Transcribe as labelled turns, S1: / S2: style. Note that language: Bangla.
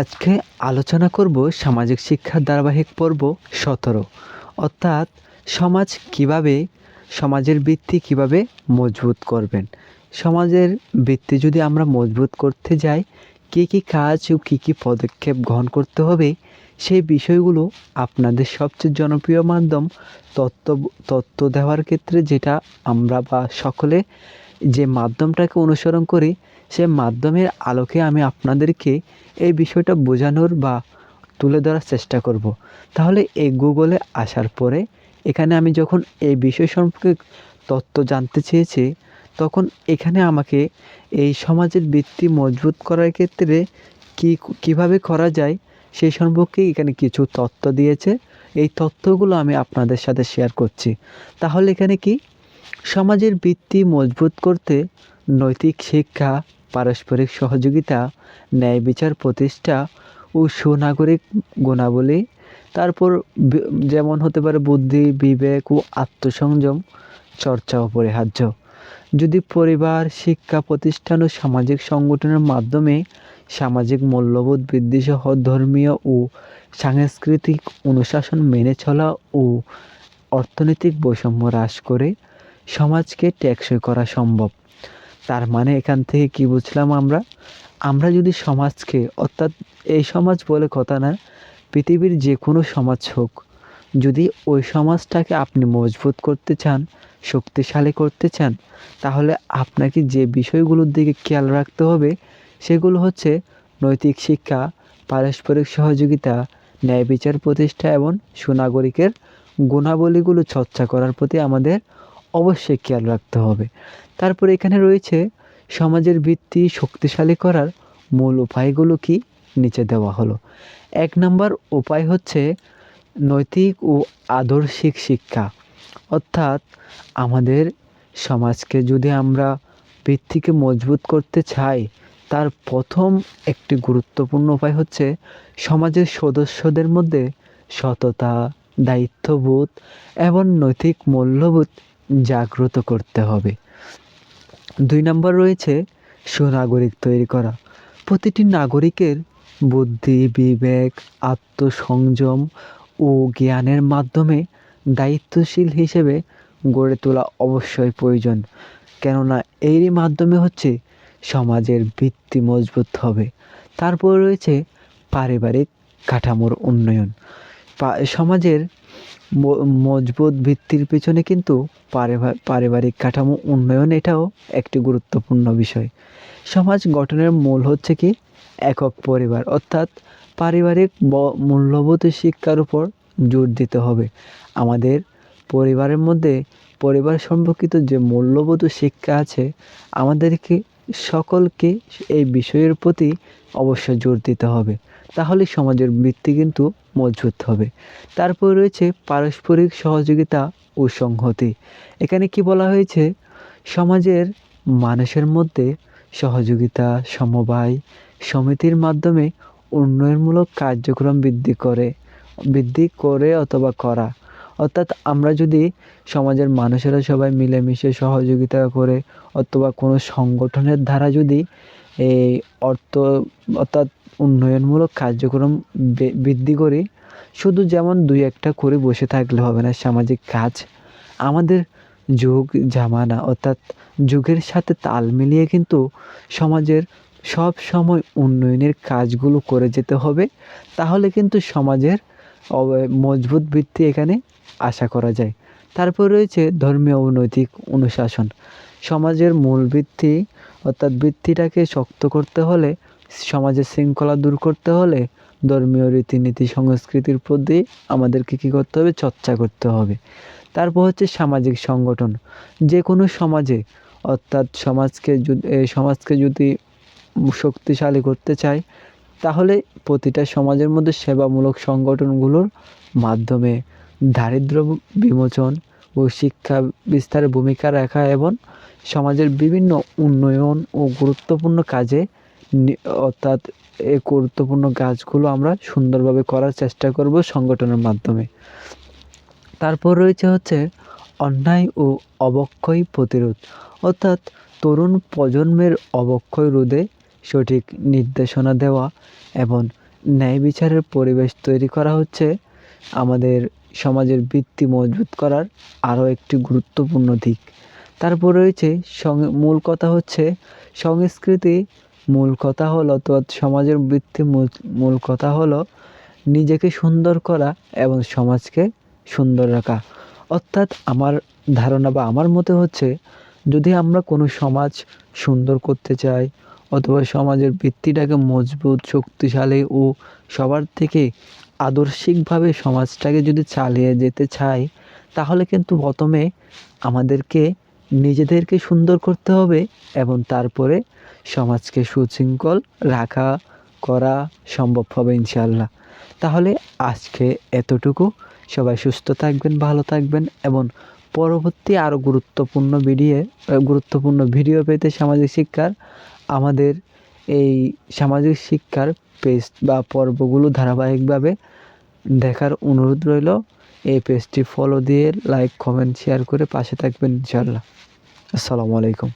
S1: আজকে আলোচনা করব সামাজিক শিক্ষার ধারাবাহিক পর্ব ১৭। অর্থাৎ সমাজ কিভাবে সমাজের ভিত্তি কিভাবে মজবুত করবেন। সমাজের ভিত্তি যদি আমরা মজবুত করতে যাই, কী কাজ ও কী পদক্ষেপ গ্রহণ করতে হবে, সেই বিষয়গুলো আপনাদের সবচেয়ে জনপ্রিয় মাধ্যম তথ্য তথ্য দেওয়ার ক্ষেত্রে যেটা আমরা বা সকলে যে মাধ্যমটাকে অনুসরণ করি, সে মাধ্যমের আলোকে আমি আপনাদেরকে এই বিষয়টা বোঝানোর বা তুলে ধরার চেষ্টা করব। তাহলে এই গুগলে আসার পরে এখানে আমি যখন এই বিষয় সম্পর্কে তথ্য জানতে চেয়েছি, তখন এখানে আমাকে এই সমাজের ভিত্তি মজবুত করার ক্ষেত্রে কিভাবে করা যায় সেই সম্পর্কে এখানে কিছু তথ্য দিয়েছে। এই তথ্যগুলো আমি আপনাদের সাথে শেয়ার করছি। তাহলে এখানে কি সমাজের ভিত্তি মজবুত করতে নৈতিক শিক্ষা, পারস্পরিক সহযোগিতা, ন্যায় বিচার প্রতিষ্ঠা ও সুনাগরিক গুণাবলী, তারপর যেমন হতে পারে বুদ্ধি, বিবেক ও আত্মসংযম চর্চা অপরিহার্য। যদি পরিবার, শিক্ষা প্রতিষ্ঠান ও সামাজিক সংগঠনের মাধ্যমে সামাজিক মূল্যবোধ বৃদ্ধিসহ ধর্মীয় ও সাংস্কৃতিক অনুশাসন মেনে চলা ও অর্থনৈতিক বৈষম্য হ্রাস করে সমাজকে টেকসই করা সম্ভব। তার মানে এখান থেকে কি বুঝলাম আমরা? আমরা যদি সমাজকে, অর্থাৎ এই সমাজ বলে কথা না, পৃথিবীর যে কোনো সমাজ হোক, যদি ওই সমাজটাকে আপনি মজবুত করতে চান, শক্তিশালী করতে চান, তাহলে আপনাকে যে বিষয়গুলোর দিকে খেয়াল রাখতে হবে সেগুলো হচ্ছে নৈতিক শিক্ষা, পারস্পরিক সহযোগিতা, ন্যায় বিচার প্রতিষ্ঠা এবং সুনাগরিকের গুণাবলীগুলো চর্চা করার প্রতি আমাদের অবশ্যই খেয়াল রাখতে হবে। তারপরে এখানে রয়েছে সমাজের ভিত্তি শক্তিশালী করার মূল উপায়গুলো কি, নিচে দেওয়া হলো। ১ নম্বর উপায় হচ্ছে নৈতিক ও আদর্শিক শিক্ষা। অর্থাৎ আমাদের সমাজকে যদি আমরা ভিত্তিকে মজবুত করতে চাই, তার প্রথম একটি গুরুত্বপূর্ণ উপায় হচ্ছে সমাজের সদস্যদের মধ্যে সততা, দায়িত্ববোধ এবং নৈতিক মূল্যবোধ জাগ্রত করতে হবে। ২ নম্বর রয়েছে সুনাগরিক তৈরি করা। প্রতিটি নাগরিকের বুদ্ধি, বিবেক, আত্মসংযম ও জ্ঞানের মাধ্যমে দায়িত্বশীল হিসেবে গড়ে তোলা অবশ্যই প্রয়োজন। কেননা এরই মাধ্যমে হচ্ছে সমাজের ভিত্তি মজবুত হবে। তারপর রয়েছে পারিবারিক কাঠামোর উন্নয়ন। সমাজের মজবুত ভিত্তির পেছনে কিন্তু পারিবারিক কাঠামো উন্নয়ন এটাও একটি গুরুত্বপূর্ণ বিষয়। সমাজ গঠনের মূল হচ্ছে কি একক পরিবার, অর্থাৎ পারিবারিক মূল্যবোধ শিক্ষার উপর জোর দিতে হবে। আমাদের পরিবারের মধ্যে পরিবার সম্পর্কিত যে মূল্যবোধ শিক্ষা আছে, আমাদেরকে সকলকে এই বিষয়ের প্রতি অবশ্যই জোর দিতে হবে। তাহলে সমাজের ভিত্তি কিন্তু মজবুত হবে। তারপর রয়েছে পারস্পরিক সহযোগিতা ও সংহতি। এখানে কি বলা হয়েছে? সমাজের মানুষের মধ্যে সহযোগিতা, সমবায় সমিতির মাধ্যমে উন্নয়নমূলক কার্যক্রম বৃদ্ধি করে অথবা করা। অর্থাৎ আমরা যদি সমাজের মানুষেরা সবাই মিলেমিশে সহযোগিতা করে অথবা কোনো সংগঠনের দ্বারা যদি এই অর্থাৎ উন্নয়নমূলক কার্যক্রম বৃদ্ধি করি, শুধু যেমন ২-১টা করে বসে থাকলে হবে না। সামাজিক কাজ আমাদের যুগ জামানা, অর্থাৎ যুগের সাথে তাল মিলিয়ে কিন্তু সমাজের সব সময় উন্নয়নের কাজগুলো করে যেতে হবে। তাহলে কিন্তু সমাজের মজবুত ভিত্তি এখানে আশা করা যায়। তারপর রয়েছে ধর্মীয় ও নৈতিক অনুশাসন। সমাজের মূল ভিত্তি, অর্থাৎ ভিত্তিটাকে শক্ত করতে হলে, সমাজের শৃঙ্খলা দূর করতে হলে ধর্মীয় রীতিনীতি সংস্কৃতির প্রতি আমাদেরকে কী করতে হবে? চর্চা করতে হবে। তারপর হচ্ছে সামাজিক সংগঠন। যে কোনো সমাজে, অর্থাৎ সমাজকে যদি শক্তিশালী করতে চাই, তাহলে প্রতিটা সমাজের মধ্যে সেবামূলক সংগঠনগুলোর মাধ্যমে দারিদ্র্য বিমোচন ও শিক্ষা বিস্তারে ভূমিকা রাখা এবং সমাজের বিভিন্ন উন্নয়ন ও গুরুত্বপূর্ণ কাজে অর্থাৎ এই গুরুত্বপূর্ণ কাজগুলো আমরা সুন্দরভাবে করার চেষ্টা করব সংগঠনের মাধ্যমে। তারপর রয়েছে হচ্ছে অন্যায় ও অবক্ষয় প্রতিরোধ। অর্থাৎ তরুণ প্রজন্মের অবক্ষয় রোধে সঠিক নির্দেশনা দেওয়া এবং ন্যায় বিচারের পরিবেশ তৈরি করা হচ্ছে আমাদের সমাজের ভিত্তি মজবুত করার আরও একটি গুরুত্বপূর্ণ দিক। তারপর রয়েছে মূল কথা হচ্ছে সংস্কৃতি। মূল কথা হলো সমাজের ভিত্তি মূল কথা হলো নিজেকে সুন্দর করা এবং সমাজকে সুন্দর রাখা। অর্থাৎ আমার ধারণা বা আমার মতে হচ্ছে, যদি আমরা কোনো সমাজ সুন্দর করতে চাই অথবা সমাজের ভিত্তিটাকে মজবুত, শক্তিশালী ও সবার থেকে আদর্শিকভাবে সমাজটাকে যদি চালিয়ে যেতে চাই, তাহলে কিন্তু প্রথমে আমাদেরকে নিজেদেরকে সুন্দর করতে হবে এবং তারপরে সমাজকে সুশৃঙ্খল করা সম্ভব হবে ইনশাআল্লাহ। তাহলে আজকে এতটুকু। সবাই সুস্থ থাকবেন, ভালো থাকবেন এবং পরবর্তী আরও গুরুত্বপূর্ণ ভিডিও পেতে সামাজিক শিক্ষার আমাদের এই সামাজিক শিক্ষার পেজ বা পর্বগুলো ধারাবাহিকভাবে দেখার অনুরোধ রইল। এই পেজটি ফলো দিয়ে লাইক, কমেন্ট, শেয়ার করে পাশে থাকবেন ইনশাআল্লাহ। আসসালামু আলাইকুম।